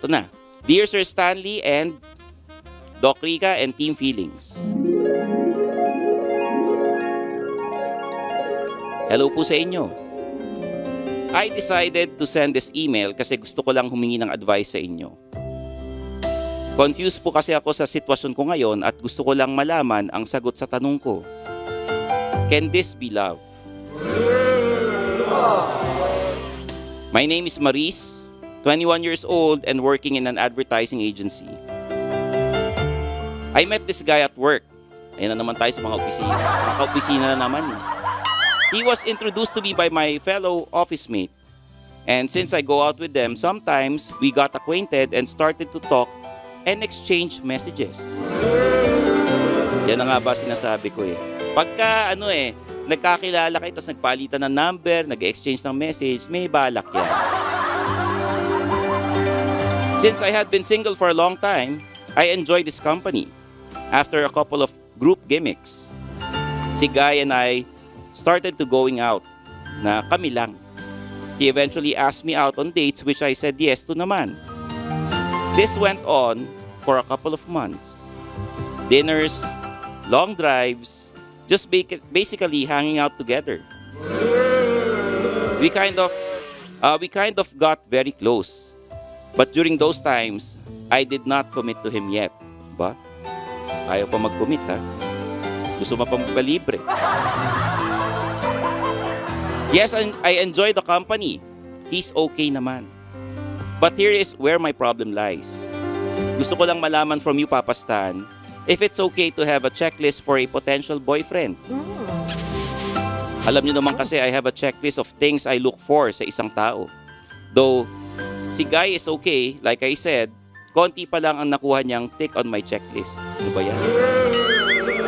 Eto na. Dear Sir Stanley and Doc Rica and Team Feelings. Hello po sa inyo. I decided to send this email kasi gusto ko lang humingi ng advice sa inyo. Confused po kasi ako sa sitwasyon ko ngayon at gusto ko lang malaman ang sagot sa tanong ko. Can this be love? My name is Maris, 21 years old and working in an advertising agency. I met this guy at work. Ayan na naman tayo sa mga opisina. Mga opisina na naman eh. He was introduced to me by my fellow office mate. And since I go out with them, sometimes we got acquainted and started to talk and exchange messages. Yan na nga ba sinasabi ko eh. Pagka nagkakilala kayo tapos nagpalitan ng number, nag-exchange ng message, may balak yan. Since I had been single for a long time, I enjoyed this company. After a couple of group gimmicks, si Guy and I started to going out na kami lang. He eventually asked me out on dates which I said yes to naman. This went on for a couple of months. Dinners, long drives, just basically hanging out together. We kind of got very close. But during those times, I did not commit to him yet. Ba? Ayaw pa mag-commit ha? Gusto mo pa magpalibre. Yes, I enjoy the company. He's okay naman. But here is where my problem lies. Gusto ko lang malaman from you, Papa Stan, if it's okay to have a checklist for a potential boyfriend. Alam niyo naman kasi I have a checklist of things I look for sa isang tao. Though, si Guy is okay, like I said, konti pa lang ang nakuha niyang tick on my checklist. Ano ba yan?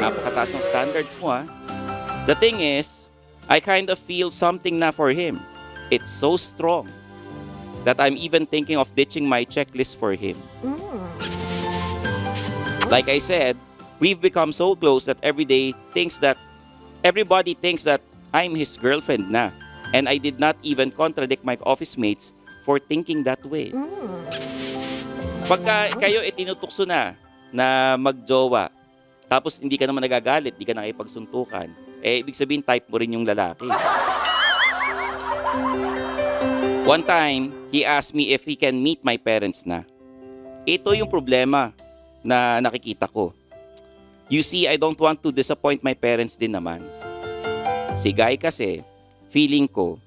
Napakataas ng standards mo ha. The thing is, I kind of feel something na for him. It's so strong that I'm even thinking of ditching my checklist for him. Like I said, we've become so close that everybody thinks that I'm his girlfriend na. And I did not even contradict my office mates for thinking that way. Pagka kayo tinutukso na magjowa, tapos hindi ka naman nagagalit, hindi ka nakipagsuntukan, ibig sabihin type mo rin yung lalaki. One time, he asked me if he can meet my parents na. Ito yung problema na nakikita ko. You see, I don't want to disappoint my parents din naman. Si Guy kasi, feeling ko,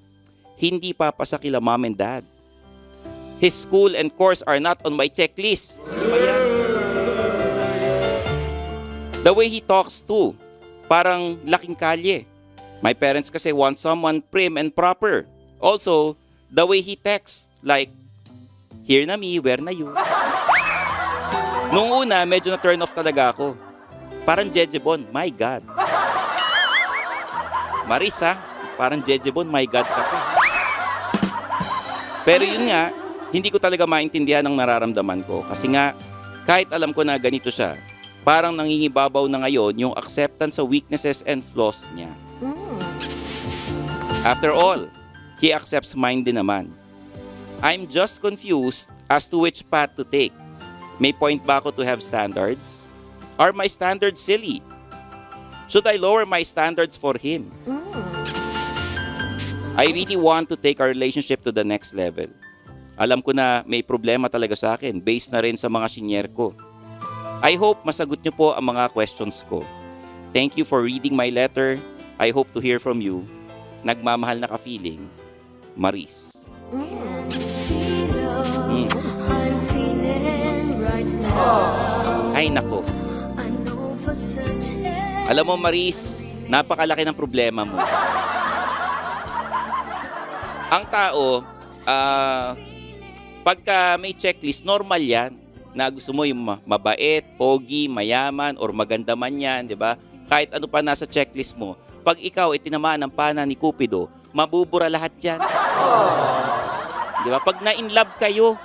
hindi papasa kila mom and dad. His school and course are not on my checklist. Ano ba yan? The way he talks too, parang laking kalye. My parents kasi want someone prim and proper. Also, the way he texts, like, here na me, where na you? Nung una, medyo na turn off talaga ako. Parang Jejebon, my God. Marisa, parang Jejebon, my God ka pa. Pero yun nga, hindi ko talaga maintindihan ang nararamdaman ko. Kasi nga, kahit alam ko na ganito siya, parang nangingibabaw na ngayon yung acceptance sa weaknesses and flaws niya. After all, he accepts mine din naman. I'm just confused as to which path to take. May point ba ako to have standards? Are my standards silly? Should I lower my standards for him? I really want to take our relationship to the next level. Alam ko na may problema talaga sa akin based na rin sa mga senior ko. I hope masagot niyo po ang mga questions ko. Thank you for reading my letter. I hope to hear from you. Nagmamahal na ka-feeling, Maris. Ay nako. Alam mo Maris, napakalaki ng problema mo. Ang tao, pagka may checklist, normal yan. Na gusto mo yung mabait, pogi, mayaman, or maganda man yan, di ba? Kahit ano pa nasa checklist mo. Pag ikaw tinamaan ng pana ni Cupido, mabubura lahat yan. Di ba? Pag na-inlove kayo,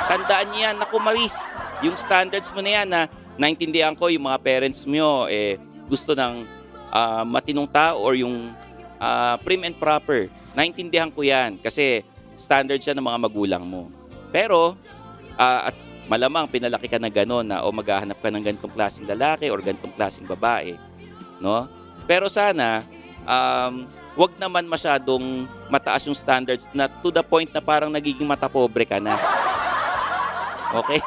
tandaan niyo yan. Naku Maris, yung standards mo na yan na naintindihan ko yung mga parents mo gusto ng matinong tao or yung prim and proper. Naintindihan ko yan kasi standard siya ng mga magulang mo. Pero At malamang pinalaki ka na gano'n na o maghahanap ka ng ganitong klaseng lalaki or ganitong klaseng babae, no? Pero sana wag naman masyadong mataas yung standards na to the point na parang nagiging matapobre ka na. Okay?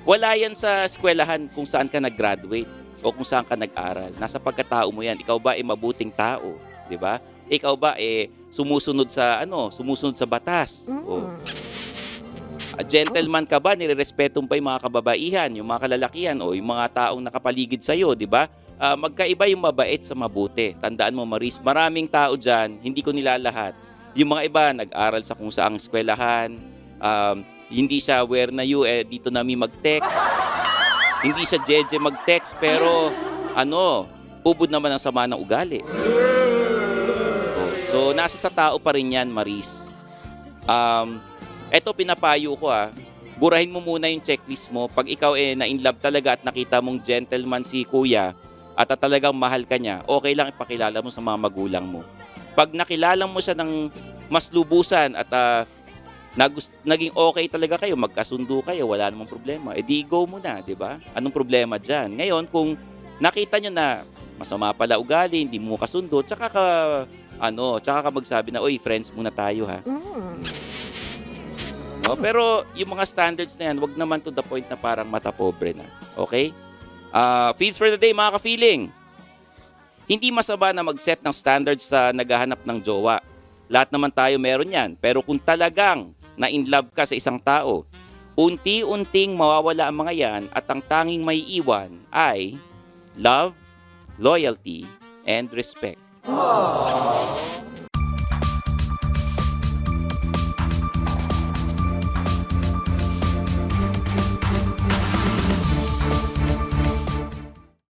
Wala yan sa eskwelahan kung saan ka nag-graduate o kung saan ka nag-aral. Nasa pagkatao mo yan. Ikaw ba mabuting tao, 'di ba? Ikaw ba sumusunod sa batas? O, gentleman ka ba? Nirerespeto mo ba yung mga kababaihan, yung mga kalalakihan o yung mga taong nakapaligid sa iyo, 'di ba? Magkaiba yung mabait sa mabuti. Tandaan mo, Maris, maraming tao diyan, hindi ko nilalahat. Yung mga iba nag-aral sa kung saang eskwelahan, hindi siya aware na dito nami mag-text. Hindi siya jeje mag-text pero ubod naman ang sama ng ugali. So nasa sa tao pa rin yan, Maris. Eto pinapayo ko burahin mo muna yung checklist mo. Pag ikaw na in love talaga at nakita mong gentleman si kuya at talagang mahal ka niya, okay lang ipakilala mo sa mga magulang mo. Pag nakilala mo siya ng mas lubusan at naging okay talaga kayo, magkasundo kayo, wala namang problema, di go mo na, di ba? Anong problema dyan? Ngayon, kung nakita nyo na masama pala ugali, hindi mo kasundo, tsaka ka magsabi na, oy, friends muna tayo ha. No? Pero yung mga standards na yan, wag naman to the point na parang matapobre na. Okay? Feeds for the day, mga ka-feeling. Hindi masama na mag-set ng standards sa naghahanap ng jowa. Lahat naman tayo meron yan. Pero kung talagang na-in love ka sa isang tao, unti-unting mawawala ang mga yan at ang tanging may iwan ay love, loyalty, and respect. Aww.